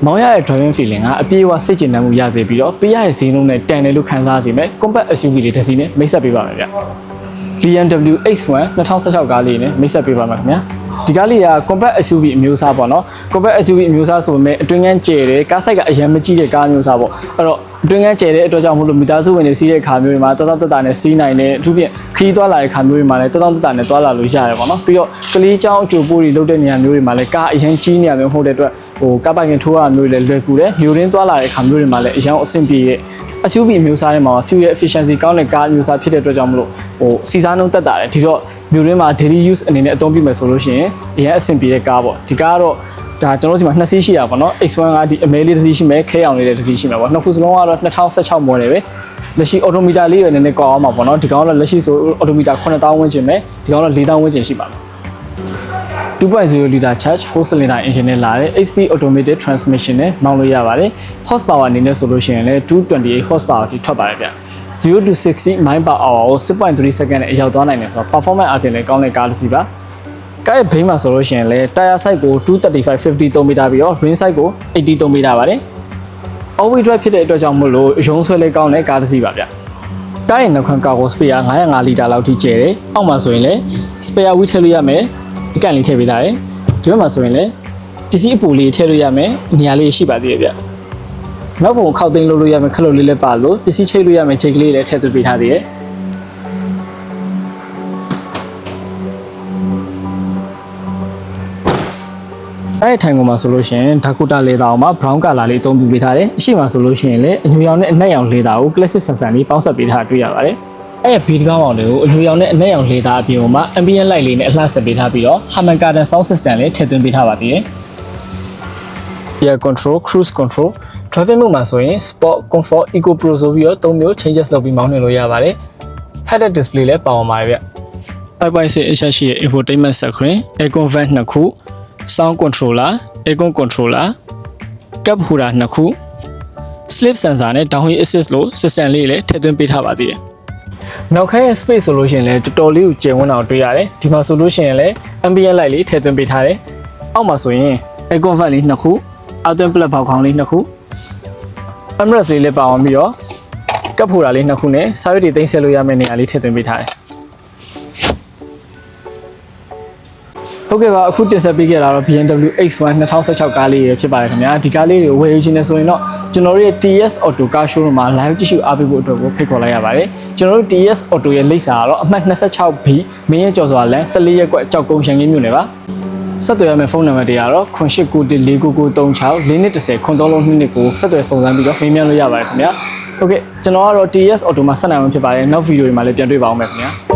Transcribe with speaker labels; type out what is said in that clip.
Speaker 1: မောင်းရတဲ့ driving feeling ကအပြေးအဝစိတ်ကျဉ်တမ်းမှုရစေပြီးတော့ပေးရတဲ့ဈေးနှုန်းနဲ့တန်တယ်လို့ခံစားစေမယ် compact SUV လေးတစ်စီးနဲ့မိတ်ဆက်ပေးပါမယ်ဗျBMW X1 2016ကားလေးနဲ့မိတ်ဆက်ပေးပါမယ်ခင်ဗျာဒီကားလေးက compact SUV အမျိုးအစားပေါ့နော် compact SUV အမျိုးအစားဆိုပေမဲ့အတွင်းကန်းကျယ်တယ်ကားဆိုက်ကအရင်မကြီးတဲ့ကားမျိုးစားပေါ့အဲ့တော့အတွင်းကန်းကျယ်တဲ့အတွက်ကြောင့်မို့လို့မိသားစုဝင်တွေစီးတဲ့ခါမျိုးတွေမှာတတနဲ့စီးနိုင်တယ်အထူးဖြင့်ခရီးသွားလာတဲ့ခါမျိုးတွေမှာလည်းတနဲ့သွားလာလို့ရတယ်ပေါ့နော်ပြီးတော့ကလေးချောင်းအကျိုးပိုးတွေလုပ်တဲ့နေရာမျိုးတွေမှာလည်းကားအရင်ကြီးနေရမျိုးမဟုတ်တဲ့အတွက်ကားပိုင်ကထိုးရမျိုးတွေလည်းလွယ်ကူတယ်မျိုးရင်းသွားလာတဲ့ခါမျိုးတွေမှာလည်းအရင်အဆင်ပြေရဲ့SUV အမျိုးအစားတွေမှာ fuel efficiency ကောင်းတဲ့ကားအမျိုးအစားဖြစ်တဲ့အတွက်ကြောင့်မလို့စီစားနှုန်းတက်တာတယ်ဒီတော့မြို့ရင်းမှာ daily use အနေနဲ့အသုံးပြုမယ်ဆိုလို့ရှိရင်အရင်အဆင်ပြေတဲ့ကားပေါ့ဒီကားကတော့ဒါကျွန်တော်တို့ဒီမှာ2စီးရှိတာပေါ့နော် X1 ကဒီအမဲလေးတစ်စီးရှိမယ်ခဲအောင်လေးတစ်စီးရှိမယ်ပေါ့နှစ်ခုစလုံးကတော့2016 model ပဲလက်ရှိ odometer လေးရနည်းနည်းကောင်းအောင်ပါပေါ့နော်ဒီကောင်ကတော့လက်ရှိဆို odometer 9000ဝန်းကျင်ပဲဒီကောင်ကတော့4000ဝန်းကျင်ရှိပါမယ်2.0 liter charge 4 cylinder engine နဲ့လာတဲ့ 8 speed automated transmission နဲ့မောင်းလို့ရပါတယ် horsepower အနေနဲ့ဆိုလို့ရှိရင်လည်း228 horsepower ထိထွက်ပါတယ်ဗျ0 to 60 mile per hour ကို 6.3 second နဲ့ရောက်သွားနိုင်တယ်ဆိုတော့ performance အပြင်လည်းကောင်းတဲ့ကားတစ်စီးပါကားရဲ့ဘိန်းမှာဆိုလို့ရှိရင်လည်း tire size ကို235/53 မီတာပြီးတော့ rim size ကို83 မီတာပါတယ် all wheel drive ဖြစ်တဲ့အတွက်ကြောင့်မို့လို့ရုံးဆွဲလေးကောင်းတဲ့ကားတစ်စီးပါဗျကားရဲ့နောက်ခံကာကို spare 905 လီတာလောက်ထိကျယ်တယ်အောက်မှာဆိုရင်လည်း spare wheel ထည့်လို့ရမယ်အကန့်လေးထည့်ပေးထားတယ်ဒီဘက်မှာဆိုရင်လည်းပစ္စည်းအပူလေးထည့်လို့ရမယ်နေရာလေးရှိပါသေးတယ်ဗျနောက်ပုံခောက်သိမ်းလို့ရမယ်ခလုတ်လေးလည်းပါလို့ပစ္စည်းချိတ်လို့ရမယ်ချိတ်ကလေးလည်းထည့်သွင်းပေးထားသေးတယ်အဲ့ထိုင်ကုန်မှာဆိုလို့ရှိရင်ဒါကိုတာလေတာအောင်မှာ brown color လေးအသုံးပြုပေးထားတယ်အရှိမဆိုလို့ရှိရင်လည်းအညူရောင်နဲ့အနက်ရောင်လေတာကို classic ဆန်ဆန်လေးပေါင်းစပ်ပေးထားတွေ့ရပါတယ်အဲ့ဘီတကောင်းအောင်တွေကိုအညူရောင်နဲ့အနက်ရောင်လေတာအပြင်မှာ ambient light လေးနဲ့အလှဆက်ပေးထားပြီးတော့ Harman Kardon sound system လေးထည့်သွင်းပေးထားပါသေးတယ် Air control cruise control driving mode မှာဆိုရင် sport comfort eco pro ဆိုပြီးတော့၃မျိုး changes လုပ်ပြီးမောင်းနှင်လို့ရပါတယ် head-up display လည်းပါဝင်ပါတယ်ဗျ5.6 inch ရှိတဲ့ infotainment screen aircon vent 2ခု sound controller aircon controller cup holder 2ခု sleep sensor နဲ့ downhill assist လို့ system လေးလည်းထည့်သွင်းပေးထားပါသေးတယ်နောက်ခန်းရဲ့ space ဆိုလို့ရှိရင်လည်းတော်တော်လေးကိုကျယ်ဝန်းအောင်တွေ့ရတယ်ဒီမှာဆိုလို့ရှိရင်လည်း ambient light လေးထည့်သွင်းပေးထားတယ်အောက်မှာဆိုရင် aircon vent လေး2ခုအောက်တွင်း plug ပေါက်ခေါင်းလေး2ခု armrest လေးလည်းပါဝင်ပြီးတော့ကပ်ဖိုတာလေး2ခုနဲ့စာရွက်တွေသိမ်းဆက်လို့ရမယ့်နေရာလေးထည့်သွင်းပေးထားတယ်ဟုတ်ကဲ့ပါအခုတင်ဆက်ပေးခဲ့တာတော့ BMW X1 2016ကားလေးရဖြစ်ပါတယ်ခင်ဗျာဒီကားလေးတွေကိုဝယ်ယူခြင်းနဲ့ဆိုရင်တော့ကျွန်တော်တို့ရဲ့ TS Auto Car Showroom မှာ live ကြည့်ရှုအားပေးဖို့အတွက်ကိုဖိတ်ခေါ်လိုက်ရပါတယ်ကျွန်တော်တို့ TS Auto ရဲ့လိပ်စာကတော့အမှတ် 26B မင်းရဲ့ကျော်စွာလမ်း14ရပ်ကွက်ကြောက်ကုန်းရန်ကင်းမြို့နယ်ပါဆက်သွယ်ရမယ့်ဖုန်းနံပါတ်တွေကတော့08914936 410 9332ကိုဆက်သွယ်စုံစမ်းပြီးတော့မေးမြန်းလို့ရပါတယ်ခင်ဗျာဟုတ်ကဲ့ကျွန်တော်ကတော့ TS Auto မှာဆက်နိုင်မှာဖြစ်ပါတယ်နောက်ဗီဒီယိုတွေမှာလည်းပြန်တွေ့ပါအောင်မယ်ခင်ဗျာ